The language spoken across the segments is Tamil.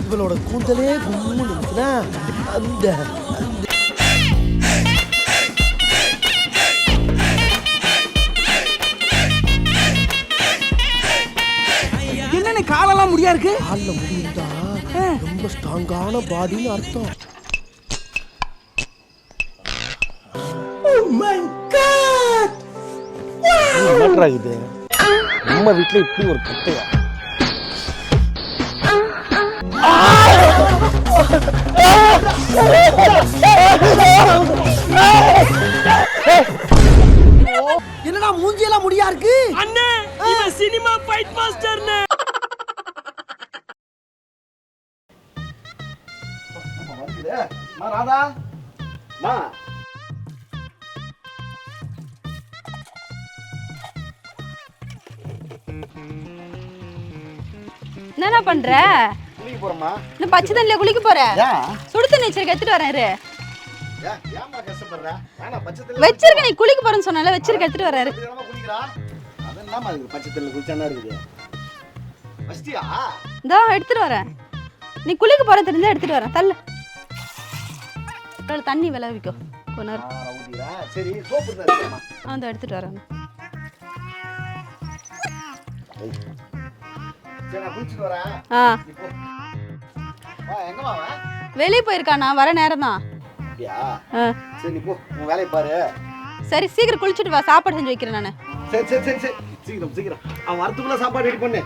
இவளோட கூந்தலே கும்முன்னு இருக்குன்னா அந்த என்னன்னு காலெல்லாம் முடியா இருக்கு. கால்ல முடியுதா ரொம்ப ஸ்ட்ராங்கான பாடின்னு அர்த்தம். இது நம்ம வீட்டுல இப்படி ஒரு கட்டையா? என்னடா மூஞ்சியெல்லாம் முடியா இருக்கு? அண்ணே இவன் சினிமா ஃபைட் மாஸ்டர்னே. ராதா மா என்ன பண்ற? குளிக்க போறமா? இந்த பச்சை தண்ணில குளிக்க போற? சுடு தண்ணி வச்சிருக்க, எடுத்துட்டு வரேன் இரு. ஏமா கஷ்டப்படுற? வேணா பச்சை தண்ணி வச்சிருக்க, நீ குளிக்க போறேன்னு சொன்னால வச்சிருக்க, எடுத்துட்டு வரேன் இரு. இதெல்லாம் குளிக்கறா? அதெல்லாம் அது பச்சை தண்ணில குளிச்சானா இருக்குது. வஸ்தியா? இதோ எடுத்துட்டு வரேன். நீ குளிக்க போற தெரிஞ்சா எடுத்துட்டு வரேன். தள்ளு. தண்ணி விளைவிக்கோ கொஞ்ச நேரம். ஊதிரா. சரி சோப்பு இருந்தா எடுத்துமா. அந்த எடுத்துட்டு வரேன். சரி நான் குளிச்சிட்டு வரேன். வா எங்க வா? வெளிய போயிருக்கானா? வர நேரம் தான். அப்படியா? சரி நீ போ, உன் வேலைய பாரு. சரி சீக்கிரம் குளிச்சிட்டு வா, சாப்பாடு செஞ்சு வைக்கிறேன் நானு. சரி சீக்கிரம் அவன் வரதுக்குள்ள சாப்பாடு ரெடி பண்ணு.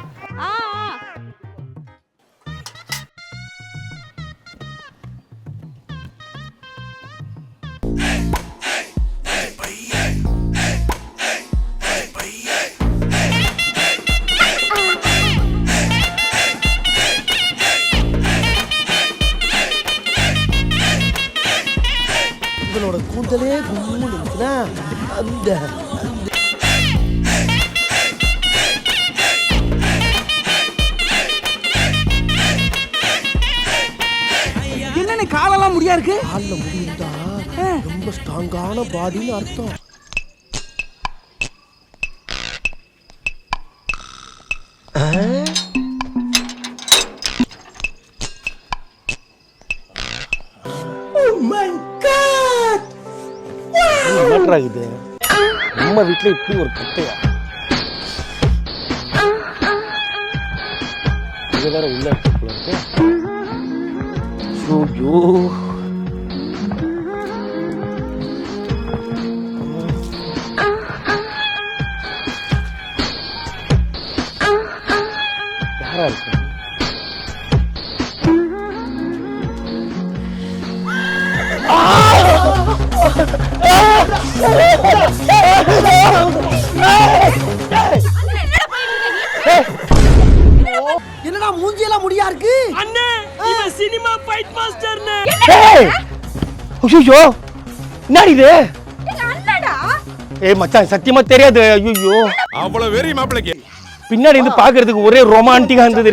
இவளோட கூந்தலே கும்முன்னு இருக்குன்னா அந்த என்னன்னு காலெல்லாம் முடியா இருக்கு. கால்ல முடியுதா ரொம்ப ஸ்ட்ராங்கான பாடின்னு அர்த்தம். இது நம்ம வீட்டுல இப்படி ஒரு கட்டையா? இது வேற உள்ள இருக்கு. ஐயோ யாரா இருக்கு? என்னடா மூஞ்சியெல்லாம் முடியா இருக்கு? அண்ணே இவன் சினிமா ஃபைட் மாஸ்டர்னே. ஐயோ என்னடி இது? எங்க அண்ணடா. மச்சான் சத்தியமா தெரியாது. ஐயோ அவ்வளவு வெறி மாப்பிளைக்கு பின்னாடி இருந்து பாக்குறதுக்கு ஒரே ரொமான்டிக்கா இருந்தது.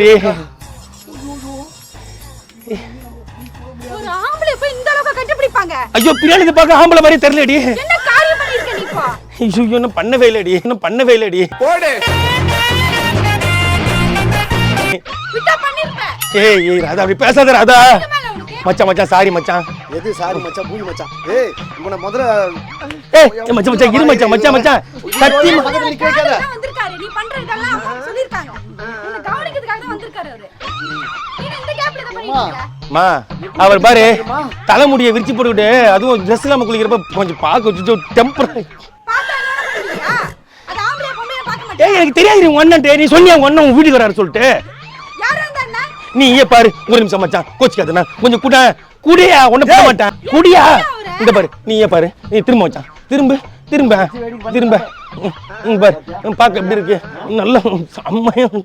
ஒரு ஆம்பளை போய் இந்த அளவுக்கு கட்டிப்பிடிப்பாங்க? ஐயோ பின்னாடி இருந்து பார்க்க ஆம்பளை மாதிரி தெரியலடி. என்ன காரியம் பண்ணிருக்க நீ இப்ப? ஐயோ என்ன பண்ணவே இல்லடி. போடு. விட்டா பண்ணிருப்ப. ஏய் ராதா அப்படி பேசாத ராதா. மச்சான் சாரி மச்சான். எது சாரி மச்சான்? பூய் மச்சான். ஏய் இவனை முதல்ல மச்சான் இரு மச்சான் சத்தியமா பக்கத்துல நிக்க வைக்காத. வந்திருக்காரு, நீ பண்றதெல்லாம் அப்பா சொல்லிருக்காங்க. உன்னை கவனிக்கிறதுக்காக தான் வந்திருக்காரு அவரு. நீ இந்த கேப்ல என்ன பண்ணிட்டு மா அவர் பாரு தலைமுடியை விரிச்சு போட்டுக்கிட்டு அதுவும் ட்ரெஸ் இல்லாம குளிக்கிறப்ப கொஞ்சம் பார்க்க டெம்பர். பாத்தா என்ன பண்ணுவீங்க? அது ஆம்பளை பொம்பளை பார்க்க மாட்டீங்க. எனக்கு தெரியாது உங்க அண்ணன். நீ சொன்னியா உங்க அண்ணன் உன் வீட்டுக்கு வராரு சொல்லிட்டு. யாரா அந்த அண்ணா? நீ பாரு ஒரு நிமிஷம் மச்சான் கோச்சிக்காதண்ணா கொஞ்சம் குடியா ஒண்ணு போட மாட்டேன் குடியா. இந்த பாரு நீ பாரு நீ திரும்ப மச்சான் திரும்ப பாரு பார்க்க எப்படி இருக்கு? நல்ல செம்மையும்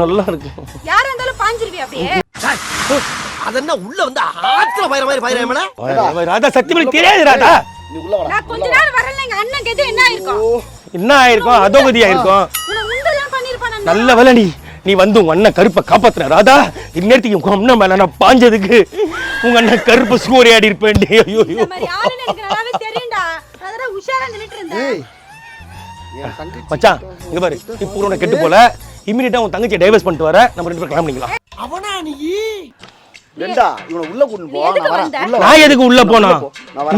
நல்லா இருக்கு. யாரா இருந்தாலும் பாஞ்சிருவியா அப்படியே? அதென்ன உள்ள வந்து ஆத்துல பயிர மாதிரி பயிரமேனா? ராதா சத்தியமா தெரியாது ராதா. நீ உள்ள வா. நான் கொஞ்ச நேரம் வரல, எங்க அண்ணன் கேது என்ன ஆயிருக்கும்? என்ன ஆயிருக்கும்? அதோகதி ஆயிருக்கும். உன்னை உண்டெல்லாம் பண்ணிருப்பானே. நல்ல வேலை நீ நீ வந்து உங்க அண்ணன் கருப்பை காப்பாத்துன ராதா. இந்நேரத்துக்கு உங்க அண்ணன் மேல நான் பாஞ்சதுக்கு உங்க அண்ணன் கருப்பு சூறையாடி இருப்பேன். ஐயோ இந்த மாதிரி ஆளுன்னு எனக்கு நல்லாவே தெரியும்டா. அதெல்லாம் உஷாரா நின்னுட்டு இருந்தேன். என் தங்கச்சி மச்சான் இங்க பாரு, இப்போ உன கெட்டு போல. இமிடியேட்டா உன் தங்கச்சியை டைவர்ஸ் பண்ணிட்டு வர, நம்ம 2 பேரும் கிளம்பிக்கலாம். அவனா நீ? ரெண்டா இவனை உள்ள கூட்டு போ. எதுக்கு நான் வரேன். வந்த? உள்ள வா. நான் எதுக்கு உள்ள போனா?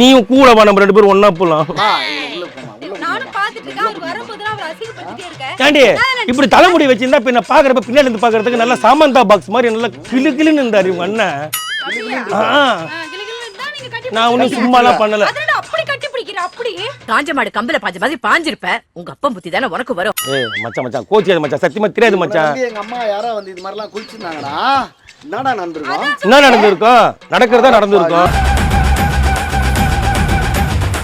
நீயும் கூட வா, நம்ம 2 பேரும் ஒண்ணா போலாம். இவனை உள்ள போமா. உள்ள நானும் பாத்துட்டு இருக்கேன். அவர் வரும்போது அவர் அசிங்கப்படுத்திட்டே இருக்கேன். ஏண்டி இப்படி தலைமுடி வச்சிருந்தா பின்ன பாக்குறப்ப பின்னாடி இருந்து பாக்குறதுக்கு நல்லா சாமந்தா பாக்ஸ் மாதிரி நல்லா கிளு கிளுன்னு இருந்தாரு உங்க அண்ணன். கிளுகிளுன்னு இருந்தா நீங்க கட்டி நான் ஒன்னும் சும்மாலாம் பண்ணல. அதனால அப்படி கட்டி பிடிக்கிற அப்படி. காஞ்ச மாடு கம்பல பாஞ்ச மாதிரி பாஞ்சிருப்ப. உங்க அப்பன் புத்தி தானே உனக்கு வரும். மச்சான் கோச்சியாது மச்சான், சத்தியமா தெரியாது மச்சான். வந்து எங்க அம்மா யாரா வந்து இது மாதிரிலாம் குளிச்சிருந்தாங்கடா. என்னடா நடந்துருக்கும்? என்ன நடந்திருக்கும்? நடக்கிறதா நடந்திருக்கும்.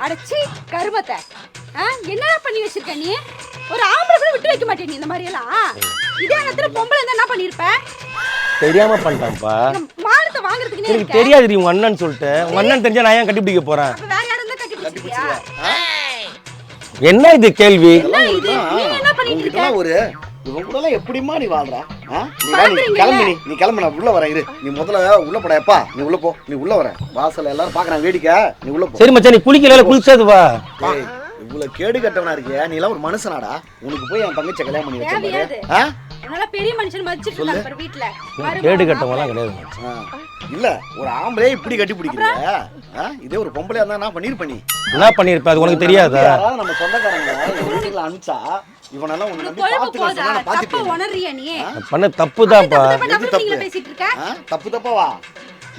அடச்சி கருமத்தை. என்னடா பண்ணி வச்சிருக்க நீ? ஒரு ஆம்பளை கூட விட்டு வைக்க மாட்டே நீ இந்த மாதிரி எல்லாம். இதே நேரத்துல பொம்பளை இருந்தா என்ன பண்ணிருப்ப? தெரியாம பண்ணிட்டான்ப்பா. மானத்தை வாங்குறதுக்கு நீ எனக்கு தெரியாது உங்க அண்ணன் சொல்லிட்டு. உங்க அண்ணன் தெரிஞ்சா நான் ஏன் கட்டிப்பிடிக்க போறேன்? அப்ப வேற யாரும் இருந்தா கட்டி பிடிச்சியா? என்ன இது கேள்வி? என்ன இது? நீ என்ன பண்ணிட்டு இருக்க? உங்ககிட்ட ஒரு இவன் கூட எல்லாம் எப்படிமா நீ வாழ்றா? நீ வா, நீ கிளம்பி, நீ கிளம்பு, நான் உள்ள வரேன். இரு, நீ முதல்ல உள்ள போடாப்பா. நீ உள்ள போ, நீ உள்ள வர. வாசல்ல எல்லாரும் பாக்குறாங்க வேடிக்கை. நீ உள்ள போ. சரி மச்சான், நீ குளிக்கல குளிச்சது வா. ஏய், இவ்வளவு கேடு கட்டவனா இருக்கியா? நீ எல்லாம் ஒரு மனுஷனாடா? உனக்கு போய் என் தங்கச்சி கல்யாணம் பண்ணி தேவையாது. வச்சிருக்காரு. உன்னால பெரிய மனுஷன் மதிச்சிட்டு இருக்காங்க பாரு வீட்ல. கேடு கட்டவெல்லாம் கிடையாது மச்சான். இல்ல ஒரு ஆம்பளை இப்படி கட்டி பிடிக்கிறீங்க. இதே ஒரு பொம்பளையா இருந்தா நான் பண்ணிருப்பேன். நீ என்ன பண்ணிருப்ப? அது உனக்கு தெரியாதா? நம்ம சொந்தக்காரங்க வீட்டுல அனுப்பிச்சா இவனெல்லாம் உன்னை நம்பி போதா பாத்துக்கலாம். தப்பு உணர்றியா நீ? பண்ண தப்புதான்ப்பா. நீங்க பேசிட்டு இருக்க? தப்பு தப்பா வா.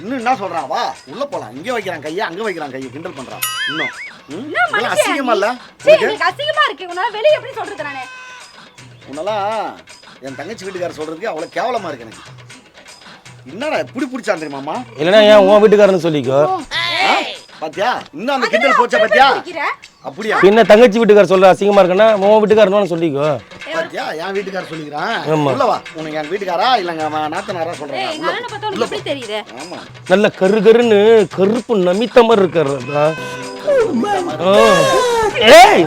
இன்னும் என்ன சொல்றான்? வா உள்ள போலாம். இங்க வைக்கிறான் கையா, அங்க வைக்கிறான் கையை, கிண்டல் பண்றான். இன்னும் என்ன மனுஷன் அசிங்கமா இல்ல? சீ, எனக்கு அசிங்கமா இருக்கு. உன்னால வெளிய எப்படி சொல்றது நானே? உன்னெல்லாம் என் தங்கச்சி வீட்டுக்காரர் சொல்றதுக்கு அவ்வளவு கேவலமா இருக்கு எனக்கு. என்னடா இப்படி பிடிச்சான் தெரியுமாமா? இல்லைன்னா ஏன் உன் வீட்டுக்காரன்னு சொல்லிக்கோ. பாத்தியா இன்னும் அந்த கிண்டல் போச்சா? பாத்தியா அப்படியா? என்ன தங்கச்சி வீட்டுக்கார சொல்ற அசிங்கமா இருக்குன்னா உன் வீட்டுக்காரன்னு சொல்லிக்கோ. பாத்தியா என் வீட்டுக்காரர் சொல்லிக்கிறான். உள்ள வா. உனக்கு என் வீட்டுக்காரா இல்லங்க நாத்தனாரா சொல்றேன். ஏய் நானே பார்த்தா உனக்கு எப்படி தெரியுது? ஆமா நல்ல கருகருன்னு கருப்பு நமித்த மாதிரி இருக்காரு. ஏய்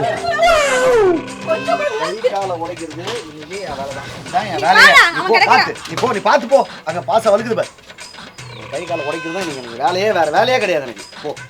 கை கால உடைக்கிறது இங்கே அவ்வளவுதான். இதான் என் வேலையே. நீ பாத்து போ. அங்க பாச வலிக்குது பாரு. கை கால உடைக்கிறது தான் எனக்கு வேலையே. வேற வேலையே கிடையாது எனக்கு. போ.